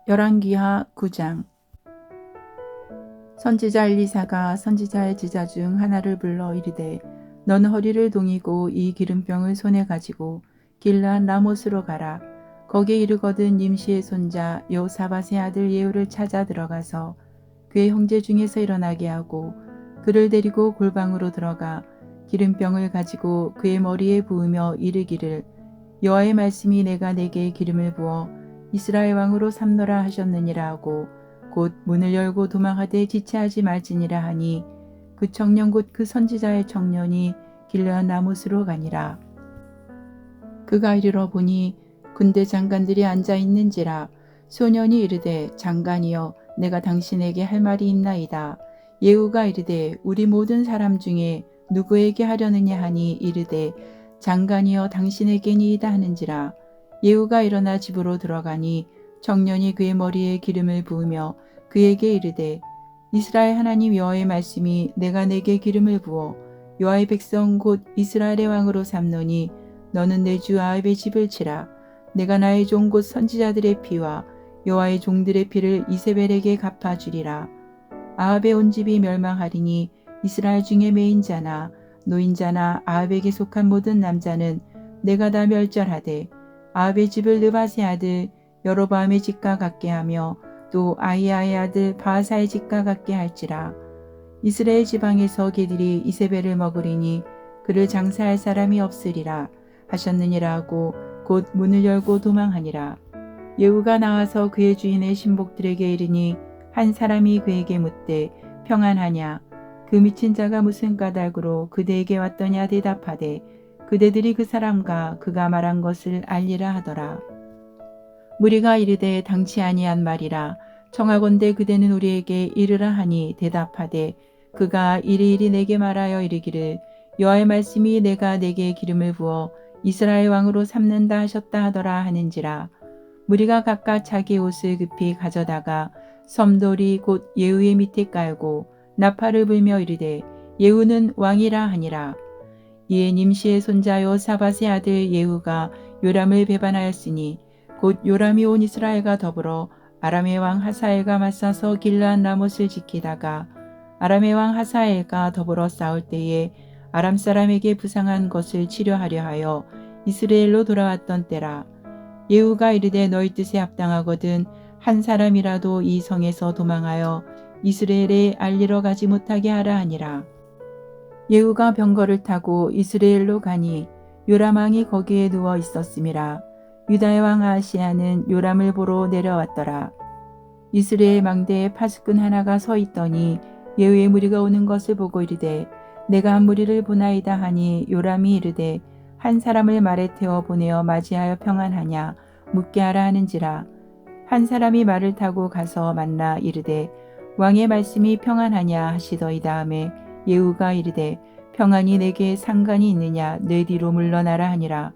열왕기하 9장. 선지자 엘리사가 선지자의 지자 중 하나를 불러 이르되 너는 허리를 동이고 이 기름병을 손에 가지고 길르앗 라못으로 가라. 거기에 이르거든 nim시의 손자 여호사밧의 아들 예후를 찾아 들어가서 그의 형제 중에서 일어나게 하고 그를 데리고 골방으로 들어가 기름병을 가지고 그의 머리에 부으며 이르기를 여호와의 말씀이 내가 내게 기름을 부어 이스라엘 왕으로 삼노라 하셨느니라 하고 곧 문을 열고 도망하되 지체하지 말지니라 하니 그 청년 곧 그 선지자의 청년이 길르앗 라못으로 가니라. 그가 이르러 보니 군대 장관들이 앉아 있는지라. 소년이 이르되 장관이여 내가 당신에게 할 말이 있나이다. 예후가 이르되 우리 모든 사람 중에 누구에게 하려느냐 하니 이르되 장관이여 당신에게니이다 하는지라. 예후가 일어나 집으로 들어가니 청년이 그의 머리에 기름을 부으며 그에게 이르되 이스라엘 하나님 여호와의 말씀이 내가 내게 기름을 부어 여호와의 백성 곧 이스라엘의 왕으로 삼노니 너는 내 주 아합의 집을 치라. 내가 나의 종 곧 선지자들의 피와 여호와의 종들의 피를 이세벨에게 갚아주리라. 아합의 온 집이 멸망하리니 이스라엘 중에 매인자나 노인자나 아합에게 속한 모든 남자는 내가 다 멸절하되 아합의 집을 느밧의 아들 여로보암의 집과 같게 하며 또 아히야의 아들 바하사의 집과 같게 할지라. 이스라엘 지방에서 개들이 이세벨을 먹으리니 그를 장사할 사람이 없으리라 하셨느니라 하고 곧 문을 열고 도망하니라. 예후가 나와서 그의 주인의 신복들에게 이르니 한 사람이 그에게 묻되 평안하냐. 그 미친 자가 무슨 까닭으로 그대에게 왔더냐 대답하되 그대들이 그 사람과 그가 말한 것을 알리라 하더라. 무리가 이르되 당치 아니한 말이라. 청하건대 그대는 우리에게 이르라 하니 대답하되 그가 이리이리 내게 말하여 이르기를 여호와의 말씀이 내가 내게 기름을 부어 이스라엘 왕으로 삼는다 하셨다 하더라 하는지라. 무리가 각각 자기 옷을 급히 가져다가 섬돌이 곧 예후의 밑에 깔고 나팔을 불며 이르되 예후는 왕이라 하니라. 이에 nim시의 손자 여호사밧의 아들 예후가 요람을 배반하였으니 곧 요람이 온 이스라엘과 더불어 아람의 왕 하사엘과 맞서서 길르앗 라못을 지키다가 아람의 왕 하사엘과 더불어 싸울 때에 아람 사람에게 부상한 것을 치료하려 하여 이스라엘로 돌아왔던 때라. 예후가 이르되 너희 뜻에 합당하거든 한 사람이라도 이 성에서 도망하여 이스라엘에 알리러 가지 못하게 하라 하니라. 예후가 병거를 타고 이스라엘로 가니 요람 왕이 거기에 누워 있었음이라. 유다의 왕 아하시야는 요람을 보러 내려왔더라. 이스라엘 망대에 파수꾼 하나가 서 있더니 예후의 무리가 오는 것을 보고 이르되 내가 한 무리를 보나이다 하니 요람이 이르되 한 사람을 말에 태워 보내어 맞이하여 평안하냐 묻게 하라 하는지라. 한 사람이 말을 타고 가서 만나 이르되 왕의 말씀이 평안하냐 하시더이다 하매 예후가 이르되 평안이 내게 상관이 있느냐 내 뒤로 물러나라 하니라.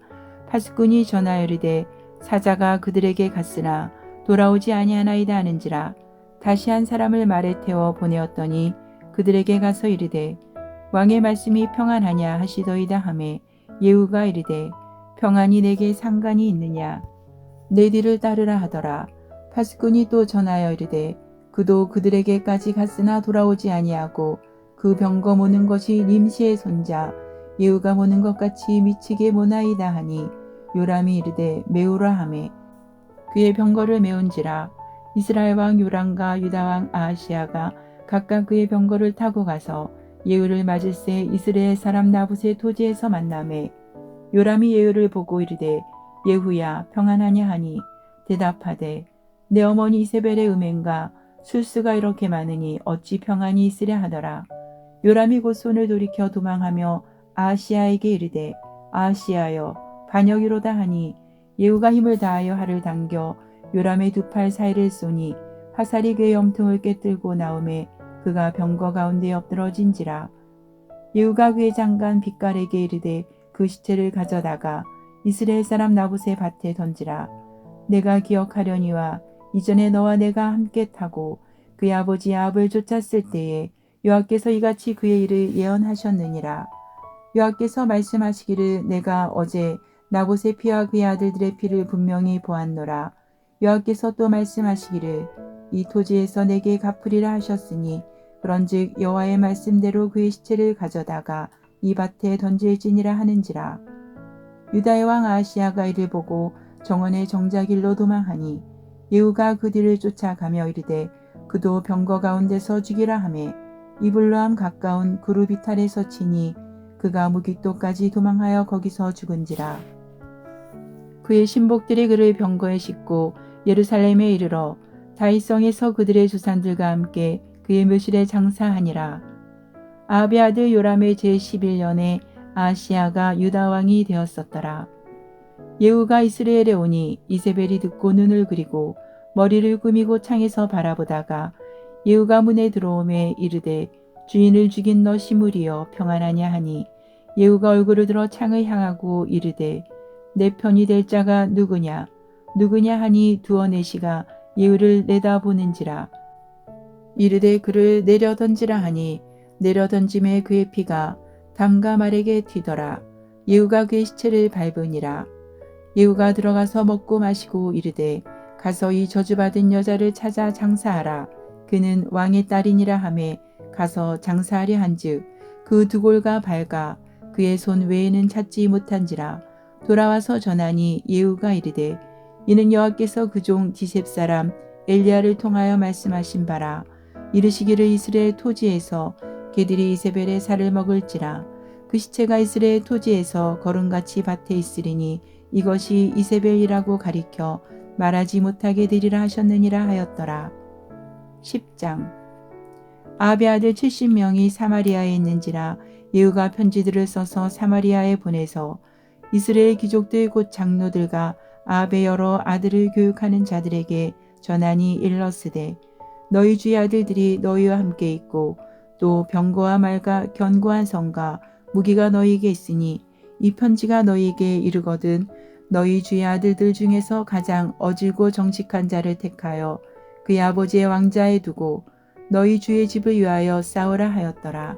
파수꾼이 전하여 이르되 사자가 그들에게 갔으나 돌아오지 아니하나이다 하는지라. 다시 한 사람을 말에 태워 보내었더니 그들에게 가서 이르되 왕의 말씀이 평안하냐 하시더이다 하매 예후가 이르되 평안이 내게 상관이 있느냐 내 뒤를 따르라 하더라. 파수꾼이 또 전하여 이르되 그도 그들에게까지 갔으나 돌아오지 아니하고 그 병거 모는 것이 nim시의 손자 예후가 모는 것 같이 미치게 모나이다 하니 요람이 이르되 메우라 하매 그의 병거를 메운지라. 이스라엘 왕 요람과 유다 왕 아하시야가 각각 그의 병거를 타고 가서 예후를 맞을새 이스라엘 사람 나붓의 토지에서 만나매 요람이 예후를 보고 이르되 예후야 평안하냐 하니 대답하되 내 어머니 이세벨의 음행과 술수가 이렇게 많으니 어찌 평안이 있으랴 하더라. 요람이 곧 손을 돌이켜 도망하며 아하시야에게 이르되 아하시야여 반역이로다 하니 예후가 힘을 다하여 활을 당겨 요람의 두 팔 사이를 쏘니 화살이 그의 염통을 꿰뚫고 나오매 그가 병거 가운데 엎드러진지라. 예후가 그의 장관 빗갈에게 이르되 그 시체를 가져다가 이스라엘 사람 나붓의 밭에 던지라. 내가 기억하려니와 이전에 너와 내가 함께 타고 그의 아버지 아합을 쫓았을 때에 여호와께서 이같이 그의 일을 예언하셨느니라. 여호와께서 말씀하시기를 내가 어제 나봇의 피와 그의 아들들의 피를 분명히 보았노라. 여호와께서 또 말씀하시기를 이 토지에서 내게 갚으리라 하셨으니 그런즉 여호와의 말씀대로 그의 시체를 가져다가 이 밭에 던질지니라 하는지라. 유다의 왕 아하시야가 이를 보고 정원의 정자길로 도망하니 예후가 그 뒤를 쫓아가며 이르되 그도 병거 가운데서 죽이라 하매 이블로암 가까운 그룹 이탈에서 치니 그가 무깃도까지 도망하여 거기서 죽은지라. 그의 신복들이 그를 병거에 싣고 예루살렘에 이르러 다윗성에서 그들의 조상들과 함께 그의 묘실에 장사하니라. 아합의 아들 요람의 제11년에 아하시야가 유다 왕이 되었었더라. 예후가 이스라엘에 오니 이세벨이 듣고 눈을 그리고 머리를 꾸미고 창에서 바라보다가 예후가 문에 들어오매 이르되 주인을 죽인 너 시므리여 평안하냐 하니 예후가 얼굴을 들어 창을 향하고 이르되 내 편이 될 자가 누구냐 하니 두어 내시가 예후를 내다보는지라. 이르되 그를 내려 던지라 하니 내려 던짐에 그의 피가 담과 말에게 튀더라. 예후가 그의 시체를 밟으니라. 예후가 들어가서 먹고 마시고 이르되 가서 이 저주받은 여자를 찾아 장사하라. 그는 왕의 딸이니라 하매 가서 장사하려 한즉 그 두 골과 발과 그의 손 외에는 찾지 못한지라. 돌아와서 전하니 예후가 이르되 이는 여호와께서 그 종 디셉 사람 엘리야를 통하여 말씀하신 바라. 이르시기를 이스라엘 토지에서 개들이 이세벨의 살을 먹을지라. 그 시체가 이스라엘 토지에서 거름같이 밭에 있으리니 이것이 이세벨이라고 가리켜 말하지 못하게 되리라 하셨느니라 하였더라. 10장. 아합의 아들 70명이 사마리아에 있는지라 예후가 편지들을 써서 사마리아에 보내서 이스라엘 귀족들 곧 장로들과 아합의 여러 아들을 교육하는 자들에게 전하니 일렀으되 너희 주의 아들들이 너희와 함께 있고 또 병거와 말과 견고한 성과 무기가 너희에게 있으니 이 편지가 너희에게 이르거든 너희 주의 아들들 중에서 가장 어질고 정직한 자를 택하여 그의 아버지의 왕자에 두고 너희 주의 집을 위하여 싸우라 하였더라.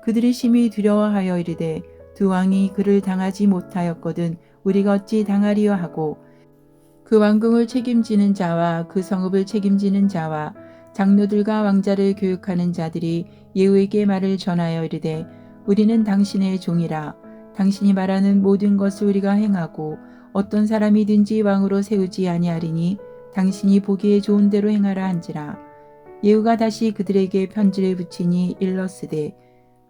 그들이 심히 두려워하여 이르되 두 왕이 그를 당하지 못하였거든 우리가 어찌 당하리요 하고 그 왕궁을 책임지는 자와 그 성읍을 책임지는 자와 장로들과 왕자를 교육하는 자들이 예후에게 말을 전하여 이르되 우리는 당신의 종이라. 당신이 말하는 모든 것을 우리가 행하고 어떤 사람이든지 왕으로 세우지 아니하리니 당신이 보기에 좋은 대로 행하라 한지라. 예후가 다시 그들에게 편지를 붙이니 일렀으되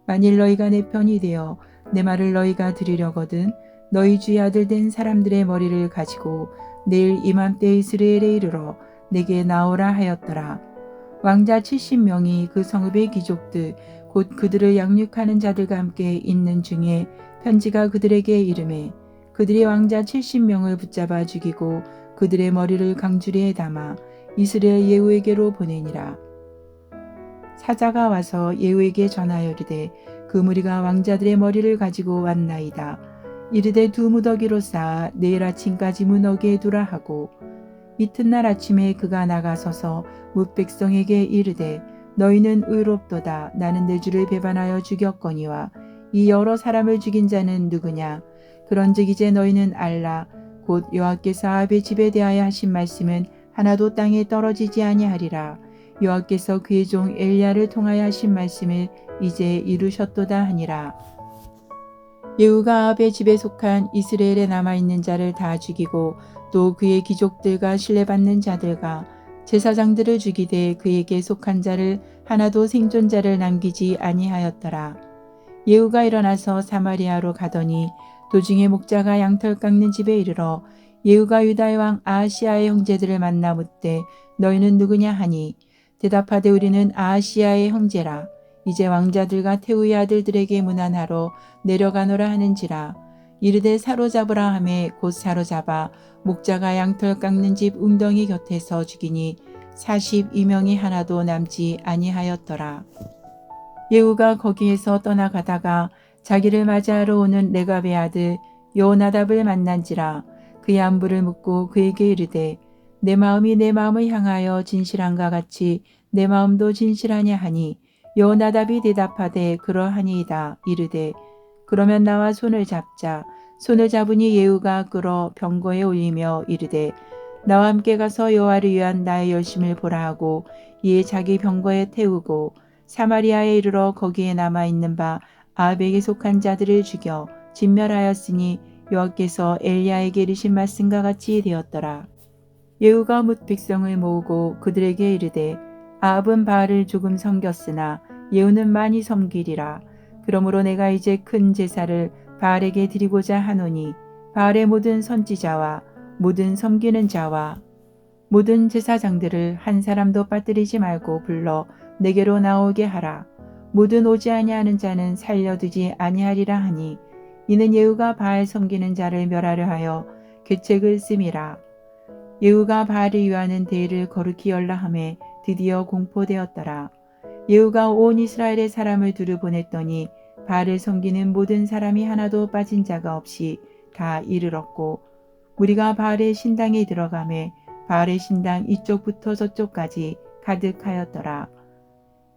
만일 너희가 내 편이 되어 내 말을 너희가 들으려거든 너희 주의 아들 된 사람들의 머리를 가지고 내일 이맘때 이스라엘에 이르러 내게 나오라 하였더라. 왕자 70명이 그 성읍의 귀족들 곧 그들을 양육하는 자들과 함께 있는 중에 편지가 그들에게 이르매 그들이 왕자 70명을 붙잡아 죽이고 그들의 머리를 강주리에 담아 이스라엘 예후에게로 보내니라. 사자가 와서 예후에게 전하여 이르되 그 무리가 왕자들의 머리를 가지고 왔나이다. 이르되 두 무더기로 쌓아 내일 아침까지 무너기에 두라 하고 이튿날 아침에 그가 나가서서 뭇 백성에게 이르되 너희는 의롭도다. 나는 내 주를 배반하여 죽였거니와 이 여러 사람을 죽인 자는 누구냐. 그런즉 이제 너희는 알라. 곧 여호와께서 아합의 집에 대하여 하신 말씀은 하나도 땅에 떨어지지 아니하리라. 여호와께서 그의 종 엘리야를 통하여 하신 말씀을 이제 이루셨도다 하니라. 예후가 아합의 집에 속한 이스라엘에 남아있는 자를 다 죽이고 또 그의 귀족들과 신뢰받는 자들과 제사장들을 죽이되 그에게 속한 자를 하나도 생존자를 남기지 아니하였더라. 예후가 일어나서 사마리아로 가더니 도중에 목자가 양털 깎는 집에 이르러 예후가 유다의 왕 아하시야의 형제들을 만나 묻되 너희는 누구냐 하니 대답하되 우리는 아하시야의 형제라. 이제 왕자들과 태우의 아들들에게 문안하러 내려가노라 하는지라. 이르되 사로잡으라 하매 곧 사로잡아 목자가 양털 깎는 집 웅덩이 곁에서 죽이니 42명이 하나도 남지 아니하였더라. 예후가 거기에서 떠나가다가 자기를 맞이하러 오는 레갑의 아들 여호나답을 만난지라. 그의 안부를 묻고 그에게 이르되 내 마음이 내 마음을 향하여 진실한가 같이 내 마음도 진실하냐 하니 여호나답이 대답하되 그러하니이다. 이르되 그러면 나와 손을 잡자. 손을 잡으니 예후가 끌어 병거에 올리며 이르되 나와 함께 가서 여호와를 위한 나의 열심을 보라 하고 이에 자기 병거에 태우고 사마리아에 이르러 거기에 남아있는 바 아합에게 속한 자들을 죽여 진멸하였으니 여호와께서 엘리야에게 이르신 말씀과 같이 되었더라. 예후가 뭇 백성을 모으고 그들에게 이르되 아합은 바알을 조금 섬겼으나 예후는 많이 섬기리라. 그러므로 내가 이제 큰 제사를 바알에게 드리고자 하노니 바알의 모든 선지자와 모든 섬기는 자와 모든 제사장들을 한 사람도 빠뜨리지 말고 불러 내게로 나오게 하라. 모든 오지 아니하는 자는 살려두지 아니하리라 하니 이는 예후가 바알 섬기는 자를 멸하려 하여 계책을 씀이라. 예후가 바알을 위하는 대회를 거룩히 열라함에 드디어 공포되었더라. 예후가 온 이스라엘의 사람을 두루 보냈더니 바알을 섬기는 모든 사람이 하나도 빠진 자가 없이 다 이르렀고 무리가 바알의 신당에 들어가매 바알의 신당 이쪽부터 저쪽까지 가득하였더라.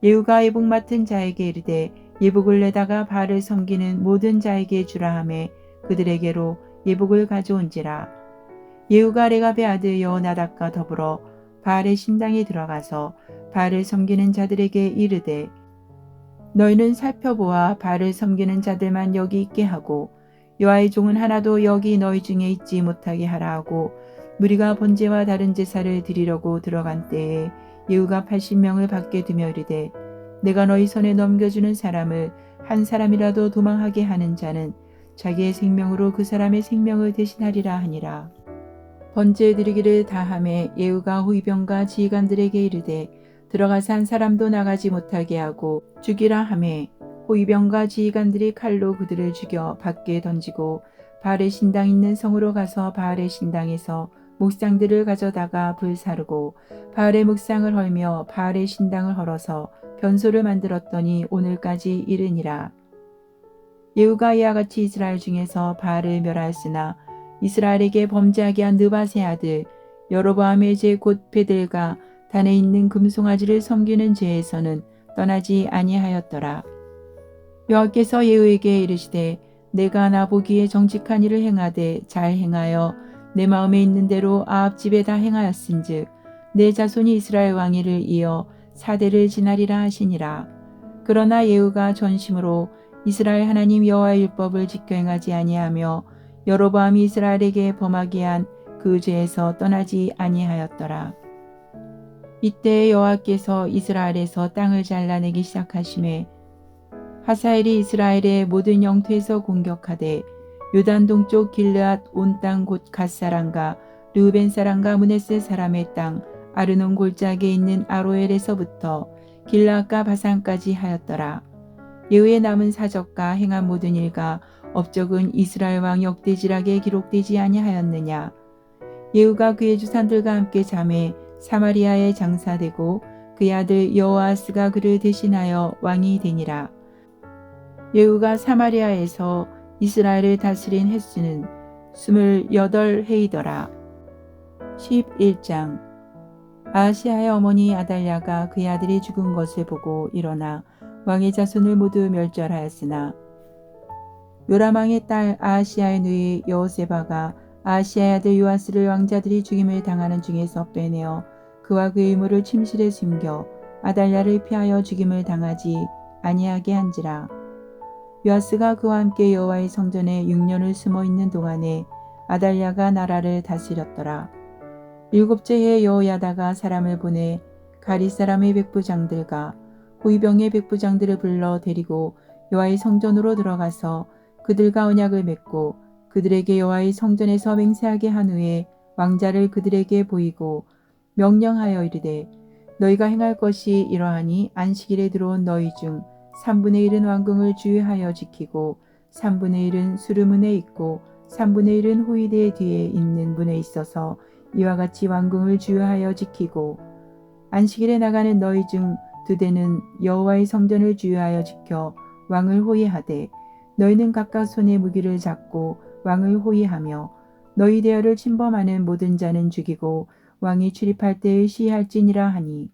예후가 예복 맡은 자에게 이르되 예복을 내다가 바알을 섬기는 모든 자에게 주라 하매 그들에게로 예복을 가져온지라. 예후가 레갑의 아들 여호나답과 더불어 바알의 신당에 들어가서 바알을 섬기는 자들에게 이르되 너희는 살펴보아 바알을 섬기는 자들만 여기 있게 하고 여호와의 종은 하나도 여기 너희 중에 있지 못하게 하라 하고 무리가 번제와 다른 제사를 드리려고 들어간 때에 예후가 80명을 밖에 두며 이르되 내가 너희 손에 넘겨주는 사람을 한 사람이라도 도망하게 하는 자는 자기의 생명으로 그 사람의 생명을 대신하리라 하니라. 번제 드리기를 다하매 예후가 호위병과 지휘관들에게 이르되 들어가서 한 사람도 나가지 못하게 하고 죽이라 하매 호위병과 지휘관들이 칼로 그들을 죽여 밖에 던지고 바알의 신당 있는 성으로 가서 바알의 신당에서 목상들을 가져다가 불사르고 바알의 목상을 헐며 바알의 신당을 헐어서 변소를 만들었더니 오늘까지 이르니라. 예후가 이와 같이 이스라엘 중에서 바알을 멸하였으나 이스라엘에게 범죄하게 한 느밧의 아들 여로보암의 죄 곧 베델과 단에 있는 금송아지를 섬기는 죄에서는 떠나지 아니하였더라. 여호와께서 예후에게 이르시되 내가 나 보기에 정직한 일을 행하되 잘 행하여 내 마음에 있는 대로 아합 집에 다 행하였은즉 내 자손이 이스라엘 왕위를 이어 4대를 지나리라 하시니라. 그러나 예후가 전심으로 이스라엘 하나님 여호와의 율법을 지켜 행하지 아니하며 여로보암이 이스라엘에게 범하게 한 그 죄에서 떠나지 아니하였더라. 이때 여호와께서 이스라엘에서 땅을 잘라내기 시작하심에 하사엘이 이스라엘의 모든 영토에서 공격하되 요단 동쪽 길르앗 온 땅 곧 갓사람과 르우벤 사람과 므낫세 사람의 땅 아르논 골짜기에 있는 아로엘에서부터 길르앗과 바산까지 하였더라. 예후의 남은 사적과 행한 모든 일과 업적은 이스라엘 왕 역대지락에 기록되지 아니하였느냐. 예후가 그의 주산들과 함께 잠에 사마리아에 장사되고 그의 아들 여호아스가 그를 대신하여 왕이 되니라. 예후가 사마리아에서 이스라엘을 다스린 횟수는 28해이더라. 11장. 아하시아의 어머니 아달랴가 그의 아들이 죽은 것을 보고 일어나 왕의 자손을 모두 멸절하였으나 요람 왕의 딸 아하시아의 누이 여호세바가 아하시아의 아들 요아스를 왕자들이 죽임을 당하는 중에서 빼내어 그와 그의 이모를 침실에 숨겨 아달랴를 피하여 죽임을 당하지 아니하게 한지라. 요아스가 그와 함께 여호와의 성전에 6년을 숨어 있는 동안에 아달랴가 나라를 다스렸더라. 7째 해에 여호야다가 사람을 보내 가리 사람의 백부장들과 호위병의 백부장들을 불러 데리고 여호와의 성전으로 들어가서 그들과 언약을 맺고 그들에게 여호와의 성전에서 맹세하게 한 후에 왕자를 그들에게 보이고 명령하여 이르되 너희가 행할 것이 이러하니 안식일에 들어온 너희 중 3분의 1은 왕궁을 주의하여 지키고 3분의 1은 수르문에 있고 3분의 1은 호위대 뒤에 있는 문에 있어서 이와 같이 왕궁을 주의하여 지키고 안식일에 나가는 너희 중 2대는 여호와의 성전을 주의하여 지켜 왕을 호위하되 너희는 각각 손에 무기를 잡고 왕을 호위하며 너희 대열을 침범하는 모든 자는 죽이고 왕이 출입할 때에 시할지니라 하니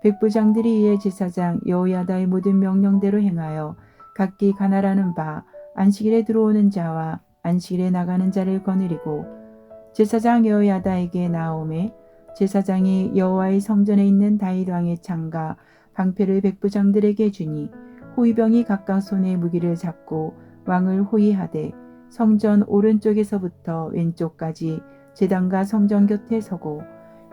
백부장들이 이에 제사장 여호야다의 모든 명령대로 행하여 각기 가나라는 바 안식일에 들어오는 자와 안식일에 나가는 자를 거느리고 제사장 여호야다에게 나오매 제사장이 여호와의 성전에 있는 다윗 왕의 창과 방패를 백부장들에게 주니 호위병이 각각 손에 무기를 잡고 왕을 호위하되 성전 오른쪽에서부터 왼쪽까지 제단과 성전 곁에 서고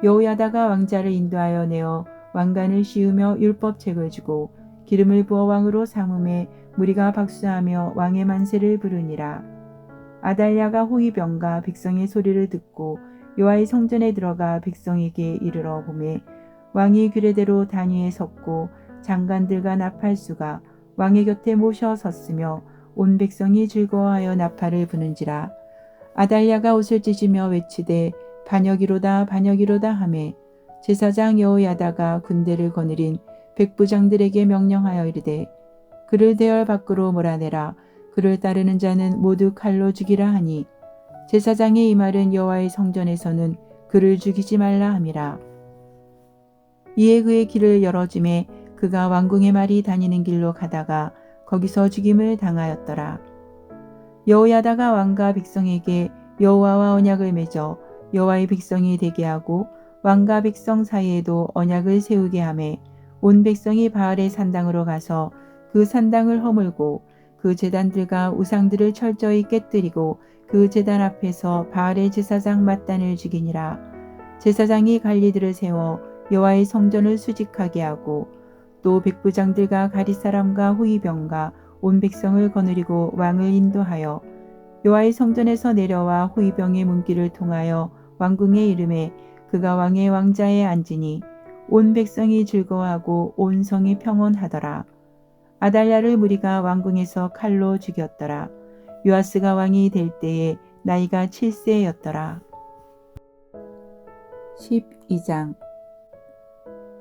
여호야다가 왕자를 인도하여 내어 왕관을 씌우며 율법책을 주고 기름을 부어 왕으로 삼음에 무리가 박수하며 왕의 만세를 부르니라. 아달랴가 호위병과 백성의 소리를 듣고 여호와의 성전에 들어가 백성에게 이르러 보매 왕이 규례대로 단위에 섰고 장관들과 나팔수가 왕의 곁에 모셔 섰으며 온 백성이 즐거워하여 나팔을 부는지라. 아달랴가 옷을 찢으며 외치되 반역이로다 반역이로다 하매 제사장 여호야다가 군대를 거느린 백부장들에게 명령하여 이르되 그를 대열 밖으로 몰아내라. 그를 따르는 자는 모두 칼로 죽이라 하니 제사장의 이 말은 여호와의 성전에서는 그를 죽이지 말라 함이라. 이에 그의 길을 열어주매 그가 왕궁의 말이 다니는 길로 가다가 거기서 죽임을 당하였더라. 여호야다가 왕과 백성에게 여호와와 언약을 맺어 여호와의 백성이 되게 하고 왕과 백성 사이에도 언약을 세우게 하매 온 백성이 바알의 산당으로 가서 그 산당을 허물고 그 제단들과 우상들을 철저히 깨뜨리고 그 제단 앞에서 바알의 제사장 mat단을 죽이니라. 제사장이 관리들을 세워 여호와의 성전을 수직하게 하고 또 백부장들과 가릿 사람과 호위병과 온 백성을 거느리고 왕을 인도하여 여호와의 성전에서 내려와 호위병의 문길을 통하여 왕궁에 이르매 그가 왕의 왕자에 앉으니 온 백성이 즐거워하고 온 성이 평온하더라. 아달랴를 무리가 왕궁에서 칼로 죽였더라. 요아스가 왕이 될 때에 나이가 7세였더라. 12장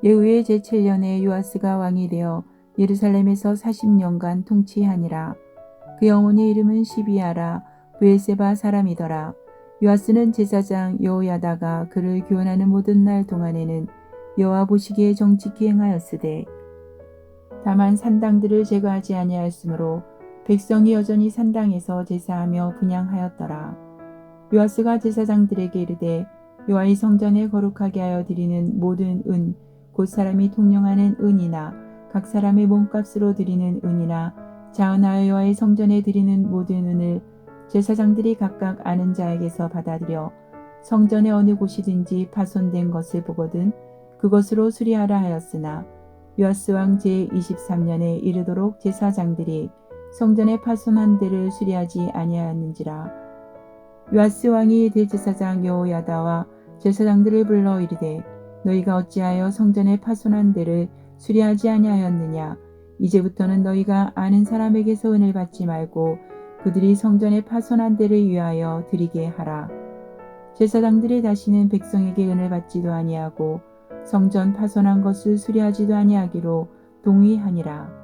예후의 제7년에 요아스가 왕이 되어 예루살렘에서 40년간 통치하니라. 그 영혼의 이름은 시비아라 브엘세바 사람이더라. 요아스는 제사장 여호야다가 그를 교훈하는 모든 날 동안에는 여호와 보시기에 정직히 행하였으되 다만 산당들을 제거하지 아니하였으므로 백성이 여전히 산당에서 제사하며 분향하였더라. 요아스가 제사장들에게 이르되 여호와의 성전에 거룩하게 하여 드리는 모든 은 곧 사람이 통용하는 은이나 각 사람의 몸값으로 드리는 은이나 자은하여 여호와의 성전에 드리는 모든 은을 제사장들이 각각 아는 자에게서 받아들여 성전의 어느 곳이든지 파손된 것을 보거든 그것으로 수리하라 하였으나 요아스 왕 제23년에 이르도록 제사장들이 성전의 파손한 데를 수리하지 아니하였는지라. 요아스 왕이 대제사장 여호야다와 제사장들을 불러 이르되 너희가 어찌하여 성전의 파손한 데를 수리하지 아니하였느냐. 이제부터는 너희가 아는 사람에게서 은을 받지 말고 그들이 성전의 파손한 데를 위하여 드리게 하라. 제사장들이 다시는 백성에게 은을 받지도 아니하고 성전 파손한 것을 수리하지도 아니하기로 동의하니라.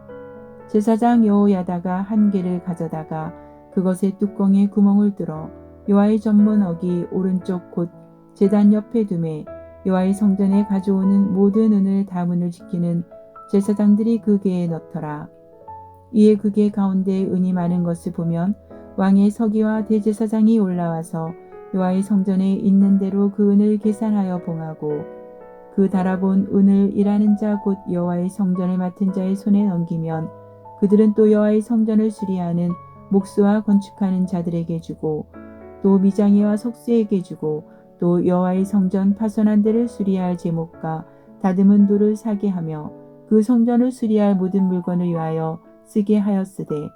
제사장 여호야다가 한 개를 가져다가 그것의 뚜껑에 구멍을 뚫어 여호와의 전문어기 오른쪽 곧 제단 옆에 두매 여호와의 성전에 가져오는 모든 은을 다문을 지키는 제사장들이 그 개에 넣더라. 이에 그 개 가운데 은이 많은 것을 보면 왕의 서기와 대제사장이 올라와서 여호와의 성전에 있는 대로 그 은을 계산하여 봉하고 그 달아본 은을 일하는 자 곧 여호와의 성전을 맡은 자의 손에 넘기면 그들은 또 여호와의 성전을 수리하는 목수와 건축하는 자들에게 주고 또 미장이와 석쇠에게 주고 또 여호와의 성전 파손한 데를 수리할 제목과 다듬은 돌을 사게 하며 그 성전을 수리할 모든 물건을 위하여 쓰게 하였으되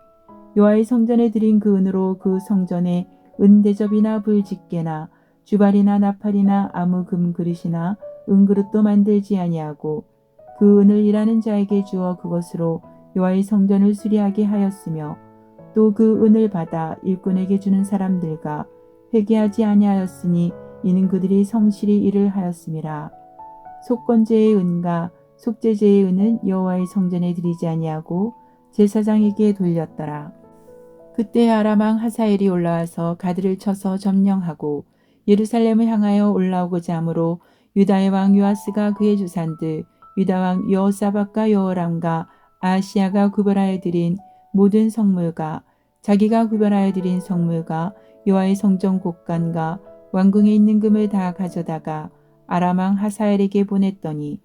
여호와의 성전에 드린 그 은으로 그 성전에 은대접이나 불집게나 주발이나 나팔이나 아무 금 그릇이나 은그릇도 만들지 아니하고 그 은을 일하는 자에게 주어 그것으로 여호와의 성전을 수리하게 하였으며 또 그 은을 받아 일꾼에게 주는 사람들과 회개하지 아니하였으니 이는 그들이 성실히 일을 하였음이라. 속건제의 은과 속죄제의 은은 여호와의 성전에 드리지 아니하고 제사장에게 돌렸더라. 그때 아람 왕 하사엘이 올라와서 가드를 쳐서 점령하고 예루살렘을 향하여 올라오고자 하므로 유다의 왕 요아스가 그의 조상들 유다 왕 여호사밧과 여호람과 아하시야가 구별하여 드린 모든 성물과 자기가 구별하여 드린 성물과 여호와의 성전 곳간과 왕궁에 있는 금을 다 가져다가 아람 왕 하사엘에게 보냈더니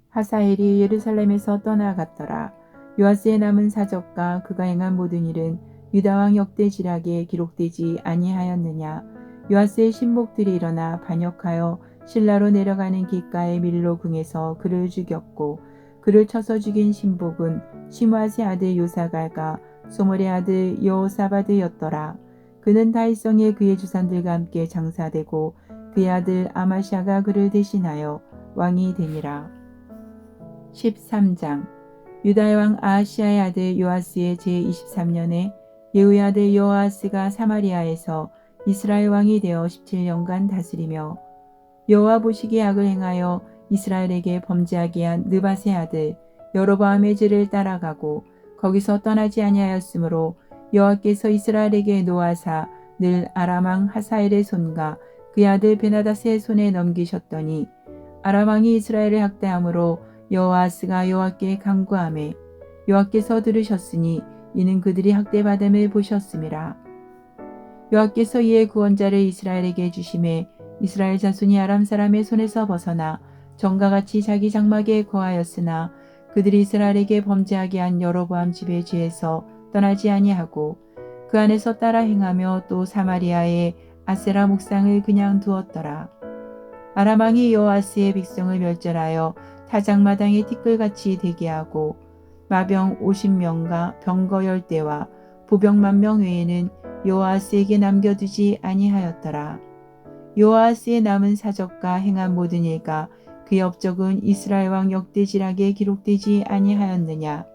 하사엘이 예루살렘에서 떠나갔더라. 요아스의 남은 사적과 그가 행한 모든 일은 유다 왕 역대지략에 기록되지 아니하였느냐. 요아스의 신복들이 일어나 반역하여 실라로 내려가는 길가의 밀로 궁에서 그를 죽였고, 그를 쳐서 죽인 신복은 시므아스의 아들 요사갈과 소몰의 아들 여호사바드였더라. 그는 다윗성에 그의 주산들과 함께 장사되고 그의 아들 아마샤가 그를 대신하여 왕이 되니라. 13장. 유다의 왕 아하시아의 아들 요아스의 제23년에 예후의 아들 여호아스가 사마리아에서 이스라엘 왕이 되어 17년간 다스리며, 여호와 보시기에 악을 행하여 이스라엘에게 범죄하게 한 느밧의 아들 여로보암의 죄를 따라가고 거기서 떠나지 아니하였으므로 여호와께서 이스라엘에게 노하사 늘 아람 왕 하사엘의 손과 그의 아들 베나닷의 손에 넘기셨더니, 아람 왕이 이스라엘을 학대함으로 여호아스가 여호와께 간구하매 여호와께서 들으셨으니 이는 그들이 학대받음을 보셨음이라. 여호와께서 이에 구원자를 이스라엘에게 주심에 이스라엘 자손이 아람 사람의 손에서 벗어나 전과 같이 자기 장막에 거하였으나 그들이 이스라엘에게 범죄하게 한 여로보암 집의 죄에서 떠나지 아니하고 그 안에서 따라 행하며 또 사마리아의 아세라 목상을 그냥 두었더라. 아람 왕이 여호아스의 백성을 멸절하여 타작마당에 티끌같이 되게 하고 마병 50명과 병거 10대와 보병 10,000명 외에는 여호아스에게 남겨두지 아니하였더라. 여호아스의 남은 사적과 행한 모든 일과 그의 업적은 이스라엘 왕 역대지략에 기록되지 아니하였느냐.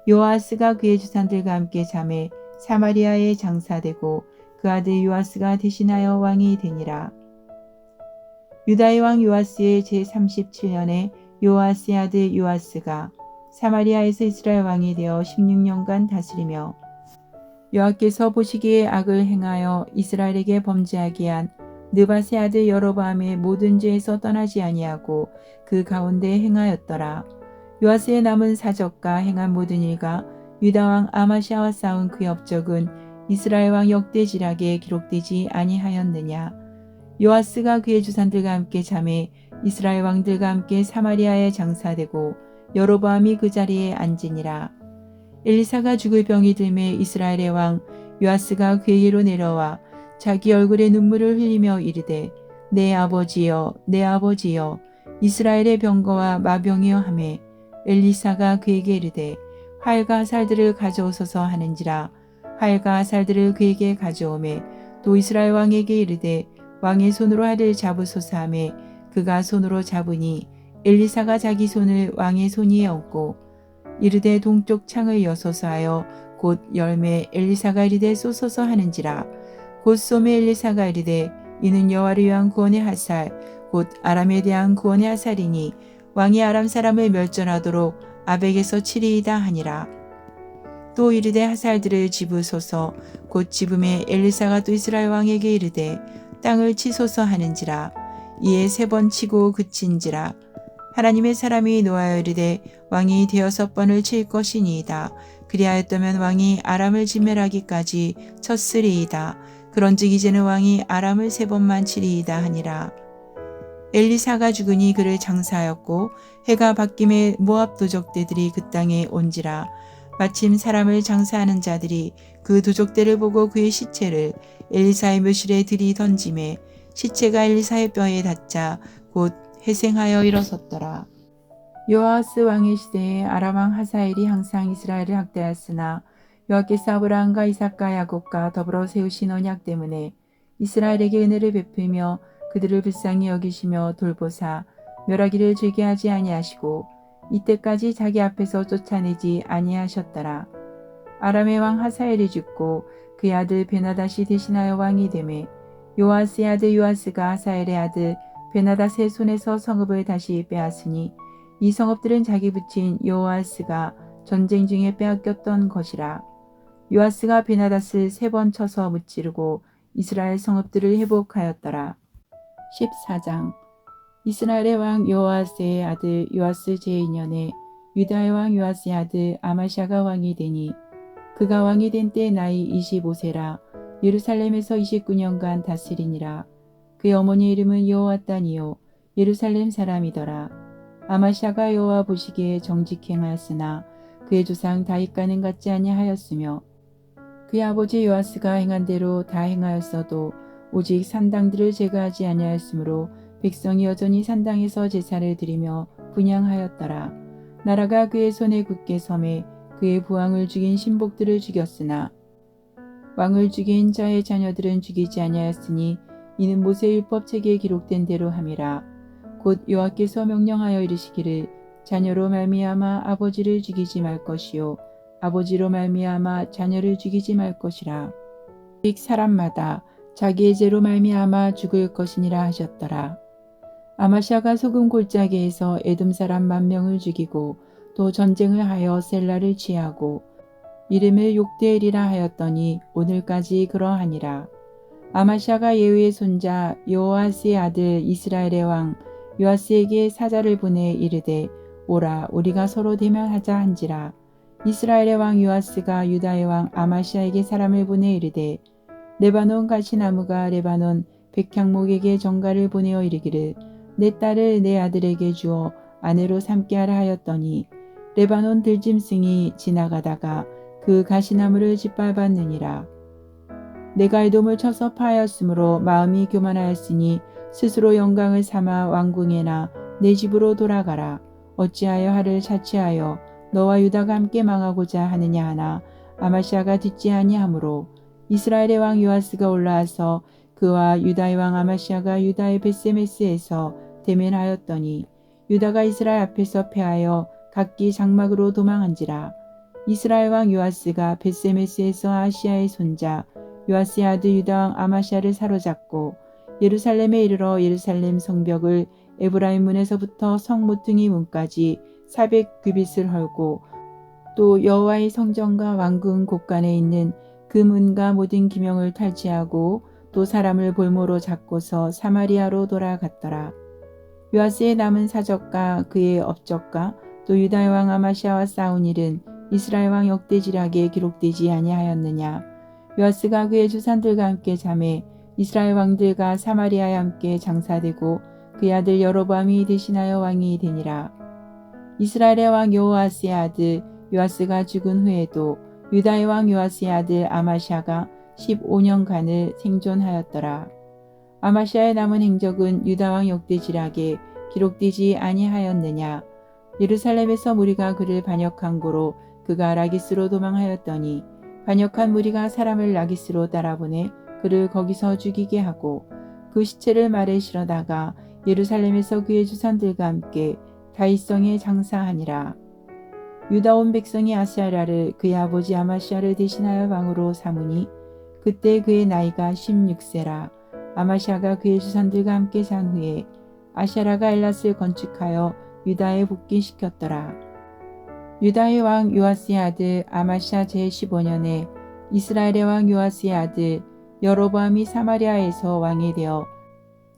여호아스가 그의 주산들과 함께 잠에 사마리아에 장사되고 그 아들 요아스가 대신하여 왕이 되니라. 유다의 왕 요아스의 제37년에 요아스의 아들 요아스가 사마리아에서 이스라엘 왕이 되어 16년간 다스리며, 여호와께서 보시기에 악을 행하여 이스라엘에게 범죄하게 한 느밧의 아들 여로보암의 모든 죄에서 떠나지 아니하고 그 가운데 행하였더라. 요아스의 남은 사적과 행한 모든 일과 유다 왕 아마샤와 싸운 그의 업적은 이스라엘 왕 역대지략에 기록되지 아니하였느냐. 요아스가 그의 주산들과 함께 잠에 이스라엘 왕들과 함께 사마리아에 장사되고 여로보암이 그 자리에 앉으니라. 엘리사가 죽을 병이 들매 이스라엘의 왕 요아스가 그에게로 내려와 자기 얼굴에 눈물을 흘리며 이르되, 내 아버지여, 내 아버지여, 이스라엘의 병거와 마병이여 하매, 엘리사가 그에게 이르되, 활과 살들을 가져오소서 하는지라. 활과 살들을 그에게 가져오매 또 이스라엘 왕에게 이르되, 왕의 손으로 활을 잡으소서 하매 그가 손으로 잡으니 엘리사가 자기 손을 왕의 손 위에 얹고 이르되 동쪽 창을 여소서 하여 곧 열매 엘리사가 이르되 쏘소서 하는지라. 곧 쏘매 엘리사가 이르되, 이는 여호와를 위한 구원의 화살 곧 아람에 대한 구원의 화살이니 왕이 아람 사람을 멸절하도록 아벡에서 치리이다 하니라. 또 이르되 화살들을 집으소서. 곧 집음에 엘리사가 또 이스라엘 왕에게 이르되, 땅을 치소서 하는지라. 이에 3번 치고 그친지라. 하나님의 사람이 노하여 이르되, 왕이 6번을 칠 것이니이다. 그리하였다면 왕이 아람을 진멸하기까지 쳤으리이다. 그런즉 이제는 왕이 아람을 3번만 치리이다 하니라. 엘리사가 죽으니 그를 장사하였고 해가 바뀜에 모압 도적대들이 그 땅에 온지라. 마침 사람을 장사하는 자들이 그 도적대를 보고 그의 시체를 엘리사의 묘실에 들이던지매 시체가 엘리사의 뼈에 닿자 곧 회생하여 일어섰더라. 요아스 왕의 시대에 아람 왕 하사엘이 항상 이스라엘을 학대하였으나 여호와께서 아브라함과 이삭과 야곱과 더불어 세우신 언약 때문에 이스라엘에게 은혜를 베풀며 그들을 불쌍히 여기시며 돌보사 멸하기를 즐게 하지 아니하시고 이때까지 자기 앞에서 쫓아내지 아니하셨더라. 아람의 왕 하사엘이 죽고 그의 아들 베나닷이 대신하여 왕이 되매 요아스의 아들 요아스가 하사엘의 아들 베나닷의 손에서 성읍을 다시 빼앗으니 이 성읍들은 자기 부친 요아스가 전쟁 중에 빼앗겼던 것이라. 요아스가 베나닷을 3번 쳐서 무찌르고 이스라엘 성읍들을 회복하였더라. 14장. 이스라엘의 왕 요아스의 아들 요아스 제2년에 유다의 왕 요아스의 아들 아마샤가 왕이 되니 그가 왕이 된 때 나이 25세라. 예루살렘에서 29년간 다스리니라. 그의 어머니 이름은 여호와단이요 예루살렘 사람이더라. 아마샤가 여호와 보시기에 정직행하였으나 그의 조상 다윗과는 같지 아니하였으며 그의 아버지 요아스가 행한 대로 다 행하였어도 오직 산당들을 제거하지 아니하였으므로 백성이 여전히 산당에서 제사를 드리며 분향하였더라. 나라가 그의 손에 굳게 섬에 그의 부왕을 죽인 신복들을 죽였으나 왕을 죽인 자의 자녀들은 죽이지 아니하였으니 이는 모세율법 책에 기록된 대로 함이라. 곧 여호와께서 명령하여 이르시기를 자녀로 말미암아 아버지를 죽이지 말 것이요 아버지로 말미암아 자녀를 죽이지 말 것이라. 즉 사람마다 자기의 죄로 말미암아 죽을 것이니라 하셨더라. 아마샤가 소금 골짜기에서 에돔 사람 10,000명을 죽이고 또 전쟁을 하여 셀라를 취하고 이름을 욕대엘이라 하였더니 오늘까지 그러하니라. 아마샤가 예후의 손자 여호아스의 아들 이스라엘의 왕 요아스에게 사자를 보내 이르되 오라 우리가 서로 대면하자 한지라. 이스라엘의 왕 요아스가 유다의 왕 아마샤에게 사람을 보내 이르되 레바논 가시나무가 레바논 백향목에게 정가를 보내어 이르기를 내 딸을 내 아들에게 주어 아내로 삼게 하라 하였더니 레바논 들짐승이 지나가다가 그 가시나무를 짓밟았느니라. 내가 에돔을 쳐서 파하였으므로 마음이 교만하였으니 스스로 영광을 삼아 왕궁에나 내 집으로 돌아가라. 어찌하여 하를 자취하여 너와 유다가 함께 망하고자 하느냐 하나 아마시아가 듣지 아니하므로 이스라엘의 왕 요아스가 올라와서 그와 유다의 왕 아마시아가 유다의 벳세메스에서 대면하였더니 유다가 이스라엘 앞에서 패하여 각기 장막으로 도망한지라. 이스라엘 왕 요아스가 벳세메스에서 아시아의 손자 요아스의 아들 유다 왕 아마시아를 사로잡고 예루살렘에 이르러 예루살렘 성벽을 에브라임 문에서부터 성 모퉁이 문까지 400규빗을 헐고 또 여호와의 성전과 왕궁 곳간에 있는 그 문과 모든 기명을 탈취하고 또 사람을 볼모로 잡고서 사마리아로 돌아갔더라. 요아스의 남은 사적과 그의 업적과 또 유다의 왕 아마시아와 싸운 일은 이스라엘 왕 역대지략에 기록되지 아니하였느냐. 요아스가 그의 주산들과 함께 잠에 이스라엘 왕들과 사마리아에 함께 장사되고 그의 아들 여로보암이 대신하여 왕이 되니라. 이스라엘의 왕 여호아스의 아들 요아스가 죽은 후에도 유다의 왕 요아스의 아들 아마샤가 15년간을 생존하였더라. 아마샤의 남은 행적은 유다 왕 역대지략에 기록되지 아니하였느냐. 예루살렘에서 무리가 그를 반역한 고로 그가 라기스로 도망하였더니 반역한 무리가 사람을 라기스로 따라보내 그를 거기서 죽이게 하고 그 시체를 말에 실어다가 예루살렘에서 그의 주산들과 함께 다윗성에 장사하니라. 유다 온 백성이 아시아라를 그의 아버지 아마시아를 대신하여 왕으로 삼으니 그때 그의 나이가 16세라. 아마시아가 그의 주산들과 함께 산 후에 아시아라가 엘랏을 건축하여 유다에 복귀시켰더라. 유다의 왕 요아스의 아들 아마시아 제15년에 이스라엘의 왕 요아스의 아들 여로보암이 사마리아에서 왕이 되어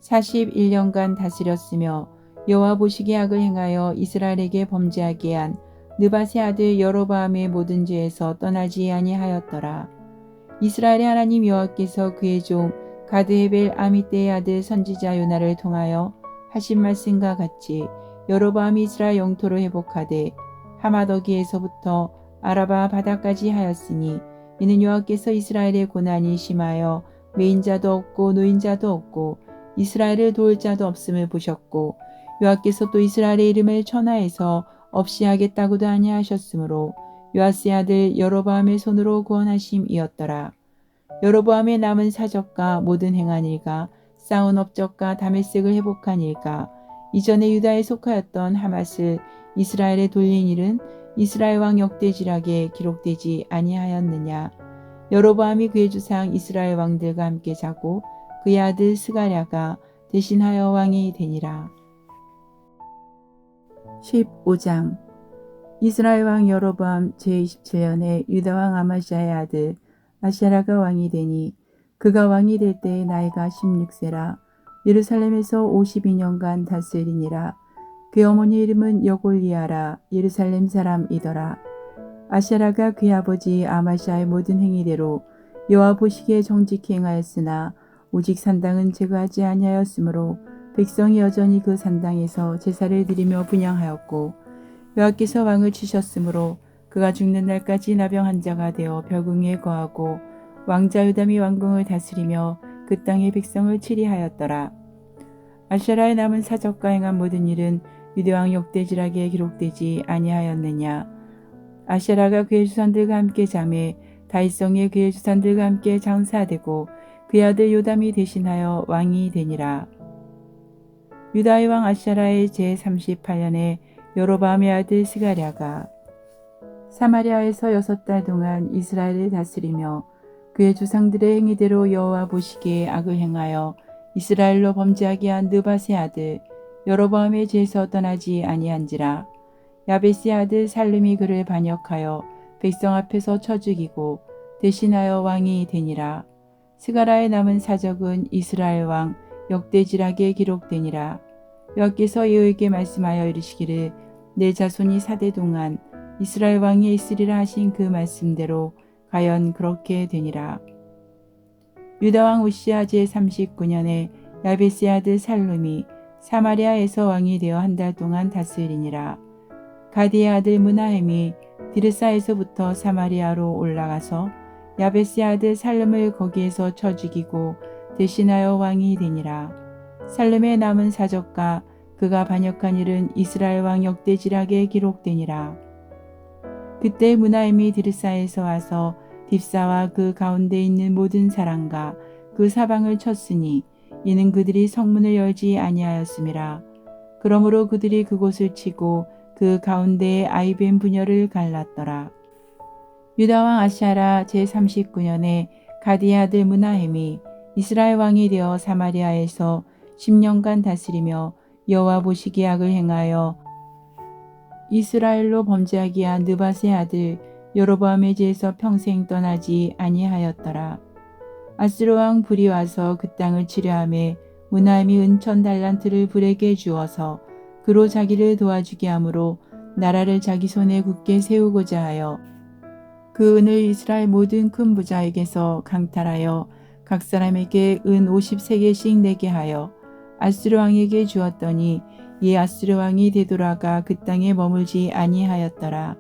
41년간 다스렸으며 여호와 보시기에 악을 행하여 이스라엘에게 범죄하게 한 느밧의 아들 여로보암의 모든 죄에서 떠나지 아니하였더라. 이스라엘의 하나님 여호와께서 그의 종 가드헤벨 아미떼의 아들 선지자 요나를 통하여 하신 말씀과 같이 여로보암이 이스라엘 영토를 회복하되 하마더기에서부터 아라바 바다까지 하였으니 이는 여호와께서 이스라엘의 고난이 심하여 매인자도 없고 노인자도 없고 이스라엘을 도울 자도 없음을 보셨고 여호와께서 또 이스라엘의 이름을 천하에서 없이 하겠다고도 아니하셨으므로 요아스의 아들 여로보암의 손으로 구원하심이었더라. 여로보암의 남은 사적과 모든 행한 일과 싸운 업적과 다메섹을 회복한 일과 이전에 유다에 속하였던 하맛을 이스라엘에 돌린 일은 이스라엘 왕 역대지략에 기록되지 아니하였느냐. 여로보암이 그의 주상 이스라엘 왕들과 함께 자고 그의 아들 스가랴가 대신하여 왕이 되니라. 15장 이스라엘 왕 여로보암 제27년에 유다 왕 아마시아의 아들 아시아라가 왕이 되니 그가 왕이 될 때의 나이가 16세라. 예루살렘에서 52년간 다스리니라. 그의 어머니 이름은 여골리아라. 예루살렘 사람이더라. 아시아라가 그의 아버지 아마시아의 모든 행위대로 여호와 보시기에 정직히 행하였으나 오직 산당은 제거하지 아니하였으므로 백성이 여전히 그 산당에서 제사를 드리며 분향하였고 여호와께서 왕을 치셨으므로 그가 죽는 날까지 나병 환자가 되어 벽궁에 거하고 왕자 요담이 왕궁을 다스리며 그 땅의 백성을 치리하였더라. 아샤라의 남은 사적과 행한 모든 일은 유대왕 역대지락에 기록되지 아니하였느냐. 아샤라가 그의 주산들과 함께 잠에 다윗성에 그의 주산들과 함께 장사되고 그의 아들 요담이 대신하여 왕이 되니라. 유다의 왕 아샤라의 제38년에 여로보암의 아들 스가랴가 사마리아에서 6달 동안 이스라엘을 다스리며 그의 조상들의 행위대로 여호와 보시기에 악을 행하여 이스라엘로 범죄하게 한 느밧의 아들 여로보암의 죄에서 떠나지 아니한지라. 야베스의 아들 살룸이 그를 반역하여 백성 앞에서 쳐 죽이고 대신하여 왕이 되니라. 스가랴의 남은 사적은 이스라엘 왕 역대지락에 기록되니라. 여호와께서 예후에게 말씀하여 이르시기를 내 자손이 4대 동안 이스라엘 왕이 있으리라 하신 그 말씀대로 과연 그렇게 되니라. 유다 왕 우시야 제39년에 야베스의 아들 살룸이 사마리아에서 왕이 되어 1달 동안 다스리니라. 가디의 아들 므나헴이 디르사에서부터 사마리아로 올라가서 야베스의 아들 살룸을 거기에서 쳐 죽이고 대신하여 왕이 되니라. 살룸의 남은 사적과 그가 반역한 일은 이스라엘 왕 역대지락에 기록되니라. 그때 므나헴이 디르사에서 와서 딥사와 그 가운데 있는 모든 사람과 그 사방을 쳤으니 이는 그들이 성문을 열지 아니하였음이라. 그러므로 그들이 그곳을 치고 그 가운데에 아이벤 분열을 갈랐더라. 유다왕 아샤라 제39년에 가디의 아들 므나헴이 이스라엘 왕이 되어 사마리아에서 10년간 다스리며 여호와 보시기에 악을 행하여 이스라엘로 범죄하게 한 느밧의 아들 여로보암의 죄에서 평생 떠나지 아니하였더라. 아스루 왕 불이 와서 그 땅을 치려하매 므나헴이 은천 달란트를 불에게 주어서 그로 자기를 도와주게 하므로 나라를 자기 손에 굳게 세우고자 하여 그 은을 이스라엘 모든 큰 부자에게서 강탈하여 각 사람에게 은 50세겔씩 내게 하여 아스루 왕에게 주었더니 이 아스루 왕이 되돌아가 그 땅에 머물지 아니하였더라.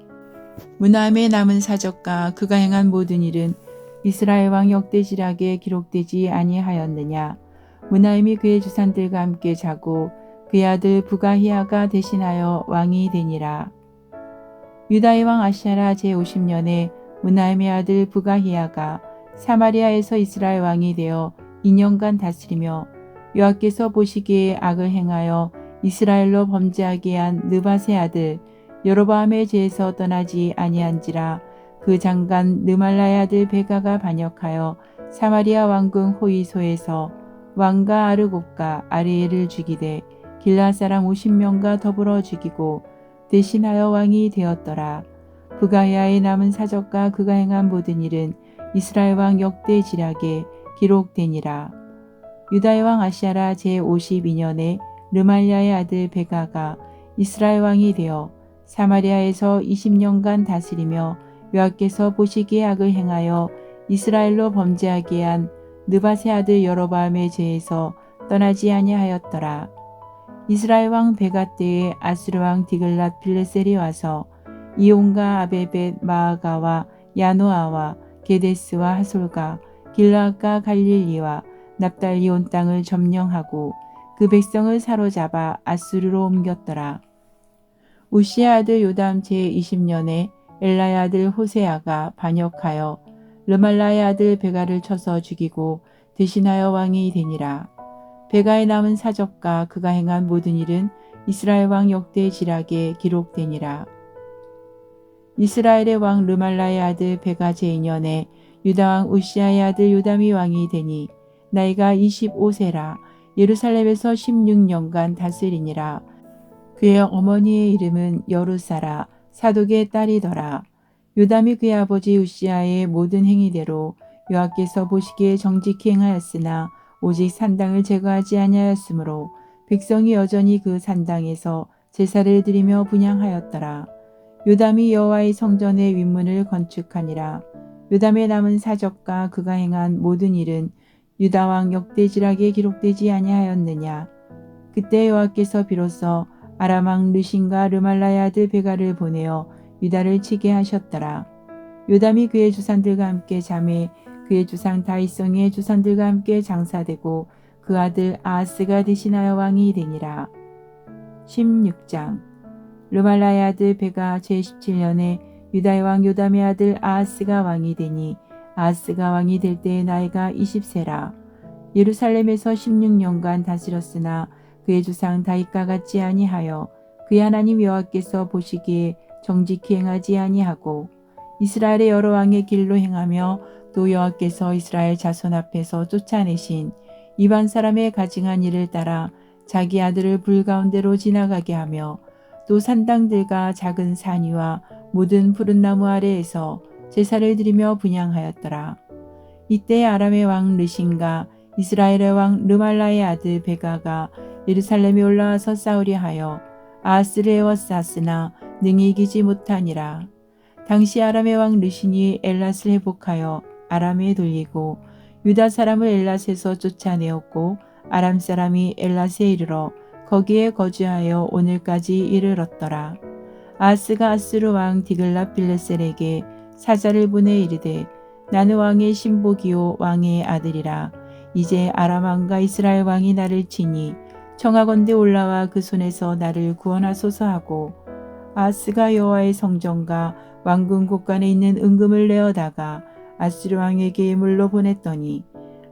므나헴의 남은 사적과 그가 행한 모든 일은 이스라엘 왕 역대지락에 기록되지 아니하였느냐. 므나헴이 그의 주산들과 함께 자고 그의 아들 부가히야가 대신하여 왕이 되니라. 유다의 왕 아샤라 제50년에 므나헴의 아들 부가히야가 사마리아에서 이스라엘 왕이 되어 2년간 다스리며 여호와께서 보시기에 악을 행하여 이스라엘로 범죄하게 한 느밧의 아들 여로보암의 죄에서 떠나지 아니한지라. 그 장관 르말라의 아들 베가가 반역하여 사마리아 왕궁 호이소에서 왕과 아르곱과 아리엘을 죽이되 길앗 사람 50명과 더불어 죽이고 대신하여 왕이 되었더라. 부가야의 남은 사적과 그가 행한 모든 일은 이스라엘 왕 역대지락에 기록되니라. 유다의 왕 아샤라 제52년에 르말랴의 아들 베가가 이스라엘 왕이 되어 사마리아에서 20년간 다스리며 여호와께서 보시기에 악을 행하여 이스라엘로 범죄하게 한 느밧의 아들 여로보암의 죄에서 떠나지 아니하였더라. 이스라엘 왕 베가 때에 아수르 왕 디글랏 빌레셀이 와서 이온과 아베벳 마아가와 야노아와 게데스와 하솔과 길라앗과 갈릴리와 납달리 온 땅을 점령하고 그 백성을 사로잡아 아수르로 옮겼더라. 우시야 아들 요담 제20년에 엘라의 아들 호세아가 반역하여 르말라의 아들 베가를 쳐서 죽이고 대신하여 왕이 되니라. 베가의 남은 사적과 그가 행한 모든 일은 이스라엘 왕 역대지락에 기록되니라. 이스라엘의 왕 르말라의 아들 베가 제2년에 유다 왕 우시야의 아들 요담이 왕이 되니 나이가 25세라. 예루살렘에서 16년간 다스리니라. 그의 어머니의 이름은 여루사라 사독의 딸이더라. 요담이 그의 아버지 우시야의 모든 행위대로 여호와께서 보시기에 정직히 행하였으나 오직 산당을 제거하지 아니하였으므로 백성이 여전히 그 산당에서 제사를 드리며 분향하였더라. 요담이 여호와의 성전의 윗문을 건축하니라. 요담의 남은 사적과 그가 행한 모든 일은 유다 왕 역대지락에 기록되지 아니하였느냐. 그때 여호와께서 비로소 아람 왕 르신과 르말라의 아들 베가를 보내어 유다를 치게 하셨더라. 요담이 그의 주산들과 함께 잠에 그의 주상 다윗성의 주산들과 함께 장사되고 그 아들 아하스가 대신하여 왕이 되니라. 16장. 르말라의 아들 베가 제17년에 유다의 왕 요담의 아들 아하스가 왕이 되니 아하스가 왕이 될 때의 나이가 20세라. 예루살렘에서 16년간 다스렸으나 그의 주상 다윗과 같지 아니하여 그의 하나님 여호와께서 보시기에 정직히 행하지 아니하고 이스라엘의 여러 왕의 길로 행하며 또 여호와께서 이스라엘 자손 앞에서 쫓아내신 이방 사람의 가증한 일을 따라 자기 아들을 불 가운데로 지나가게 하며 또 산당들과 작은 산 위와 모든 푸른 나무 아래에서 제사를 드리며 분향하였더라. 이때 아람의 왕 르신과 이스라엘의 왕 르말라의 아들 베가가 예루살렘에 올라와서 싸우려 하여 아하스를 에워쌌으나 능히 이기지 못하니라. 당시 아람의 왕 르신이 엘랏을 회복하여 아람에 돌리고 유다 사람을 엘랏에서 쫓아내었고 아람 사람이 엘랏에 이르러 거기에 거주하여 오늘까지 이르렀더라. 아하스가 아수르 왕 디글랏 빌레셀에게 사자를 보내 이르되 나는 왕의 신복이요 왕의 아들이라. 이제 아람 왕과 이스라엘 왕이 나를 치니 청하건대 올라와 그 손에서 나를 구원하소서 하고 아하스가 여호와의 성전과 왕궁 곳간에 있는 은금을 내어다가 아수르 왕에게 물로 보냈더니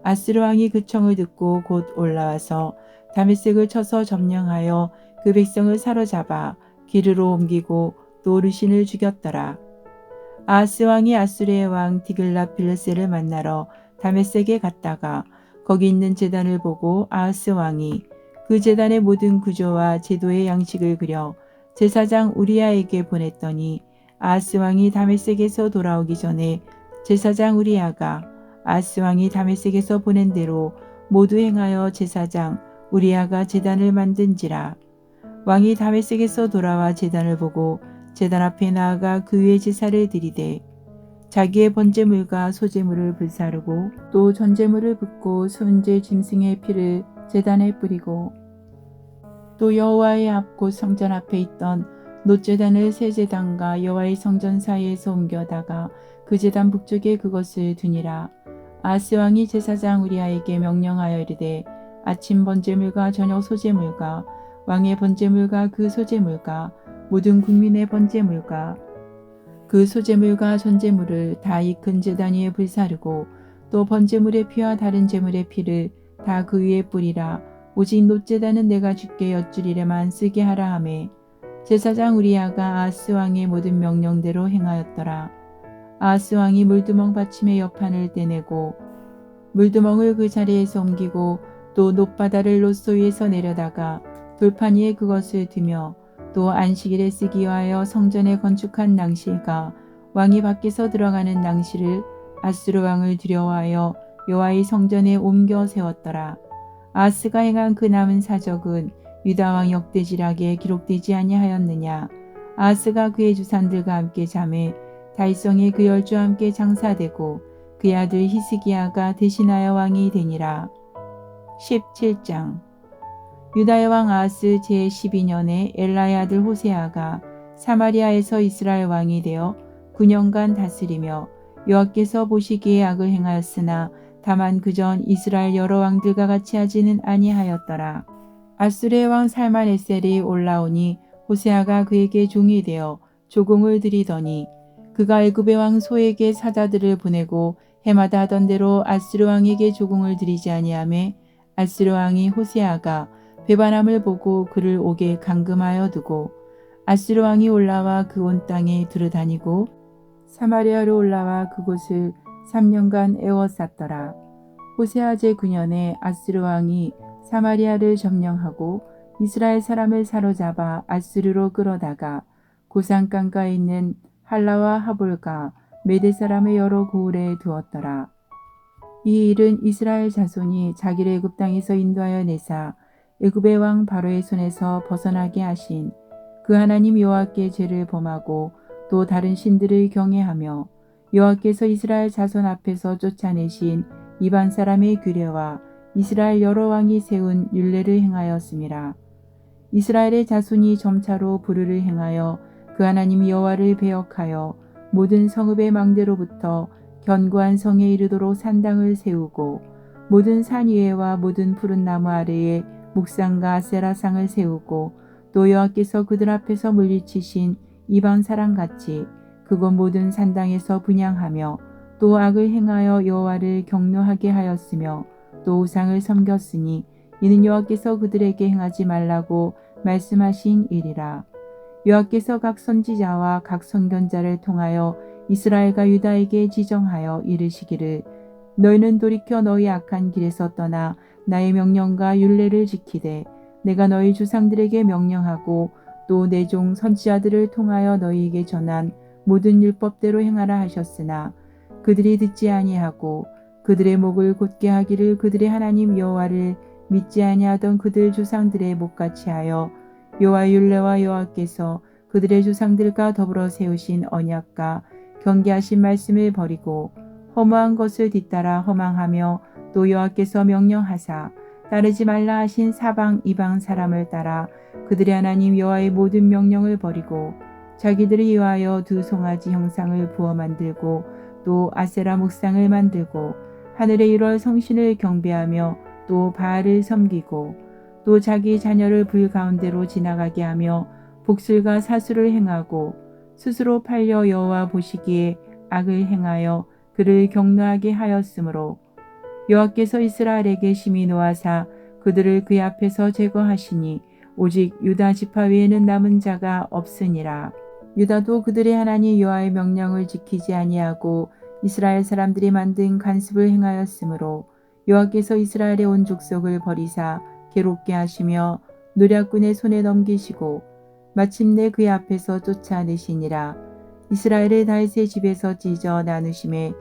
아수르 왕이 그 청을 듣고 곧 올라와서 다메섹을 쳐서 점령하여 그 백성을 사로잡아 기르로 옮기고 또 르신을 죽였더라. 아하스 왕이 아수르의 왕 디글랏 빌레셀을 만나러 다메섹에 갔다가 거기 있는 제단을 보고 아하스 왕이 그 제단의 모든 구조와 제도의 양식을 그려 제사장 우리야에게 보냈더니 아하스 왕이 다메섹에서 돌아오기 전에 제사장 우리야가 아하스 왕이 다메섹에서 보낸 대로 모두 행하여 제사장 우리야가 제단을 만든지라. 왕이 다메섹에서 돌아와 제단을 보고 제단 앞에 나아가 그 위에 제사를 드리되 자기의 번제물과 소제물을 불사르고 또 전제물을 붓고 순제 짐승의 피를 제단에 뿌리고 또 여호와의 앞 곧 성전 앞에 있던 놋제단을 새 제단과 여호와의 성전 사이에서 옮겨다가 그 제단 북쪽에 그것을 두니라. 아하스 왕이 제사장 우리야에게 명령하여 이르되 아침 번제물과 저녁 소제물과 왕의 번제물과 그 소제물과 모든 국민의 번제물과 그 소제물과 전제물을 다 이 큰 제단 위에 불사르고 또 번제물의 피와 다른 제물의 피를 다 그 위에 뿌리라. 오직 놋제단은 내가 주께 엿주리래만 쓰게 하라 하매 제사장 우리야가 아하스 왕의 모든 명령대로 행하였더라. 아하스 왕이 물두멍 받침의 옆판을 떼내고 물두멍을 그 자리에서 옮기고 또 놋바다를 놋소 위에서 내려다가 돌판 위에 그것을 두며 또 안식일에 쓰기 위하여 성전에 건축한 낭실과 왕이 밖에서 들어가는 낭실을 아수르 왕을 두려워하여 여호와의 성전에 옮겨 세웠더라. 아하스가 행한 그 남은 사적은 유다 왕 역대지락에 기록되지 아니하였느냐. 아하스가 그의 주산들과 함께 잠에 다윗성에 그 열주와 함께 장사되고 그의 아들 히스기야가 대신하여 왕이 되니라. 17장. 유다의 왕 아하스 제12년에 엘라의 아들 호세아가 사마리아에서 이스라엘 왕이 되어 9년간 다스리며 여호와께서 보시기에 악을 행하였으나 다만 그전 이스라엘 여러 왕들과 같이 하지는 아니하였더라. 아수르의 왕 살만에셀이 올라오니 호세아가 그에게 종이 되어 조공을 드리더니 그가 애굽의 왕 소에게 사자들을 보내고 해마다 하던 대로 아수르 왕에게 조공을 드리지 아니하매 아수르 왕이 호세아가 배반함을 보고 그를 옥에 감금하여 두고 아수르 왕이 올라와 그 온 땅에 두루다니고 사마리아로 올라와 그곳을 3년간 에워쌌더라. 호세아 제9년에 아수르 왕이 사마리아를 점령하고 이스라엘 사람을 사로잡아 아수르로 끌어다가 고산 강가에 있는 할라와 하볼과 메대 사람의 여러 고을에 두었더라. 이 일은 이스라엘 자손이 자기를 애굽 땅에서 인도하여 내사 애굽의 왕 바로의 손에서 벗어나게 하신 그 하나님 여호와께 죄를 범하고 또 다른 신들을 경외하며 여호와께서 이스라엘 자손 앞에서 쫓아내신 이방 사람의 규례와 이스라엘 여러 왕이 세운 율례를 행하였음이라. 이스라엘의 자손이 점차로 불의를 행하여 그 하나님 여호와를 배역하여 모든 성읍의 망대로부터 견고한 성에 이르도록 산당을 세우고 모든 산 위에와 모든 푸른 나무 아래에 묵상과 아세라상을 세우고 또 여호와께서 그들 앞에서 물리치신 이방 사람같이 그곳 모든 산당에서 분향하며 또 악을 행하여 여호와를 경노하게 하였으며 또 우상을 섬겼으니 이는 여호와께서 그들에게 행하지 말라고 말씀하신 일이라. 여호와께서 각 선지자와 각 선견자를 통하여 이스라엘과 유다에게 지정하여 이르시기를 너희는 돌이켜 너희 악한 길에서 떠나 나의 명령과 율례를 지키되 내가 너희 조상들에게 명령하고 또 내 종 선지자들을 통하여 너희에게 전한 모든 율법대로 행하라 하셨으나 그들이 듣지 아니하고 그들의 목을 곧게 하기를 그들의 하나님 여호와를 믿지 아니하던 그들 조상들의 목같이 하여 여호와의 율례와 여호와께서 그들의 조상들과 더불어 세우신 언약과 경계하신 말씀을 버리고 허무한 것을 뒤따라 허망하며 또 여호와께서 명령하사 따르지 말라 하신 사방 이방 사람을 따라 그들의 하나님 여호와의 모든 명령을 버리고 자기들을 위하여 두 송아지 형상을 부어 만들고 또 아세라 목상을 만들고 하늘의 일월 성신을 경배하며 또 바알을 섬기고 또 자기 자녀를 불 가운데로 지나가게 하며 복술과 사수를 행하고 스스로 팔려 여호와 보시기에 악을 행하여 그를 경노하게 하였으므로 여호와께서 이스라엘에게 심히 노하사 그들을 그의 앞에서 제거하시니 오직 유다 지파 외에는 남은 자가 없으니라. 유다도 그들의 하나님 여호와의 명령을 지키지 아니하고 이스라엘 사람들이 만든 간습을 행하였으므로 여호와께서 이스라엘의 온 족속을 버리사 괴롭게 하시며 노략군의 손에 넘기시고 마침내 그의 앞에서 쫓아내시니라. 이스라엘을 다윗의 집에서 찢어 나누심에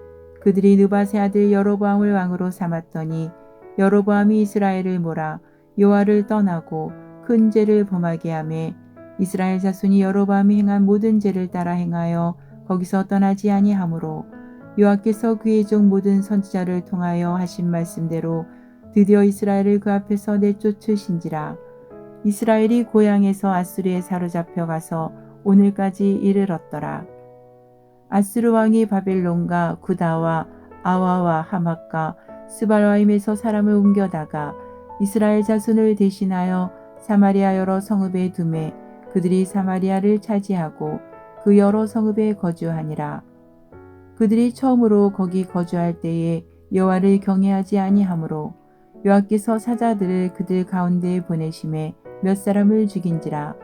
그들이 느밧의 아들 여로보암을 왕으로 삼았더니 여로보암이 이스라엘을 몰아 여호와를 떠나고 큰 죄를 범하게 하매 이스라엘 자손이 여로보암이 행한 모든 죄를 따라 행하여 거기서 떠나지 아니하므로 여호와께서 그의 종 모든 선지자를 통하여 하신 말씀대로 드디어 이스라엘을 그 앞에서 내쫓으신지라. 이스라엘이 고향에서 아수르에 사로잡혀 가서 오늘까지 이르렀더라. 아수르 왕이 바벨론과 구다와 아와와 하맛과 스발와임에서 사람을 옮겨다가 이스라엘 자손을 대신하여 사마리아 여러 성읍에 두매 그들이 사마리아를 차지하고 그 여러 성읍에 거주하니라. 그들이 처음으로 거기 거주할 때에 여호와를 경외하지 아니하므로 여호와께서 사자들을 그들 가운데에 보내심에 몇 사람을 죽인지라.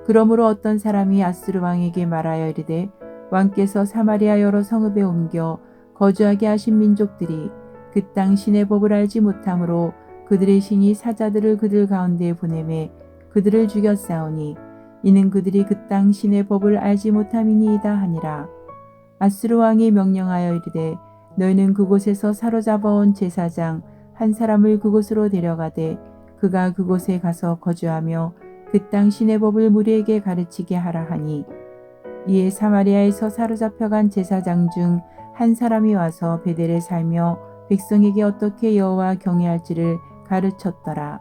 그러므로 어떤 사람이 아수르 왕에게 말하여 이르되 왕께서 사마리아 여러 성읍에 옮겨 거주하게 하신 민족들이 그 땅 신의 법을 알지 못하므로 그들의 신이 사자들을 그들 가운데에 보내매 그들을 죽였사오니 이는 그들이 그 땅 신의 법을 알지 못함이니이다 하니라. 아수르 왕이 명령하여 이르되 너희는 그곳에서 사로잡아온 제사장 한 사람을 그곳으로 데려가되 그가 그곳에 가서 거주하며 그 땅 신의 법을 무리에게 가르치게 하라 하니 이에 사마리아에서 사로잡혀간 제사장 중 한 사람이 와서 베델에 살며 백성에게 어떻게 여호와 경외할지를 가르쳤더라.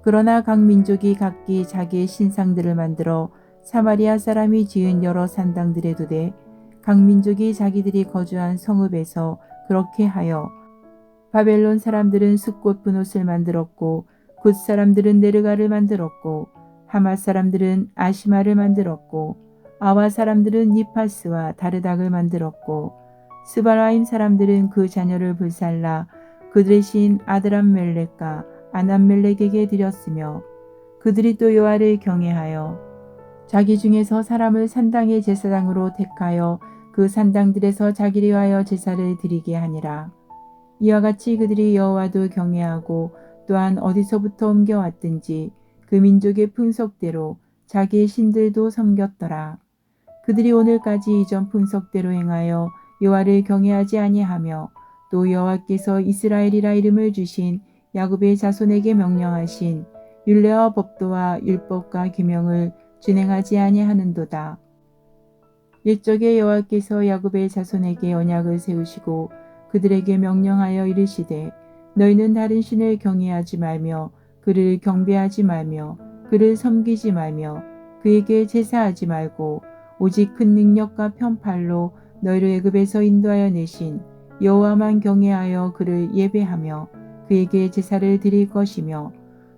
그러나 각 민족이 각기 자기의 신상들을 만들어 사마리아 사람이 지은 여러 산당들에 두되 각 민족이 자기들이 거주한 성읍에서 그렇게 하여 바벨론 사람들은 숫꽃 분옷을 만들었고 굿 사람들은 네르가를 만들었고 하맛 사람들은 아시마를 만들었고 아와 사람들은 니파스와 다르닥을 만들었고 스바라임 사람들은 그 자녀를 불살라 그들의 신 아드람멜렉과 아남멜렉에게 드렸으며 그들이 또 여호와를 경외하여 자기 중에서 사람을 산당의 제사장으로 택하여 그 산당들에서 자기를 위하여 제사를 드리게 하니라. 이와 같이 그들이 여호와도 경외하고 또한 어디서부터 옮겨왔든지 그 민족의 풍속대로 자기의 신들도 섬겼더라. 그들이 오늘까지 이전 풍속대로 행하여 여호와를 경외하지 아니하며 또 여호와께서 이스라엘이라 이름을 주신 야곱의 자손에게 명령하신 율례와 법도와 율법과 계명을 준행하지 아니하는도다. 옛적에 여호와께서 야곱의 자손에게 언약을 세우시고 그들에게 명령하여 이르시되 너희는 다른 신을 경외하지 말며 그를 경배하지 말며 그를 섬기지 말며 그에게 제사하지 말고 오직 큰 능력과 편팔로 너희를 애굽에서 인도하여 내신 여호와만 경외하여 그를 예배하며 그에게 제사를 드릴 것이며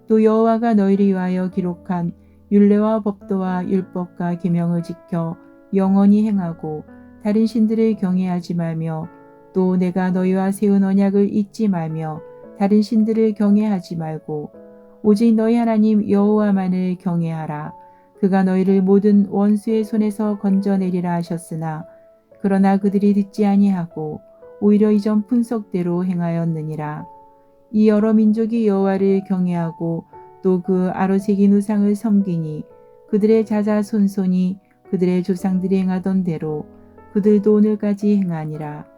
또 여호와가 너희를 위하여 기록한 율례와 법도와 율법과 계명을 지켜 영원히 행하고 다른 신들을 경외하지 말며 또 내가 너희와 세운 언약을 잊지 말며 다른 신들을 경외하지 말고 오직 너희 하나님 여호와만을 경외하라. 그가 너희를 모든 원수의 손에서 건져내리라 하셨으나 그러나 그들이 듣지 아니하고 오히려 이전 분석대로 행하였느니라. 이 여러 민족이 여호와를 경외하고 또 그 아로새긴 우상을 섬기니 그들의 자자손손이 그들의 조상들이 행하던 대로 그들도 오늘까지 행하니라.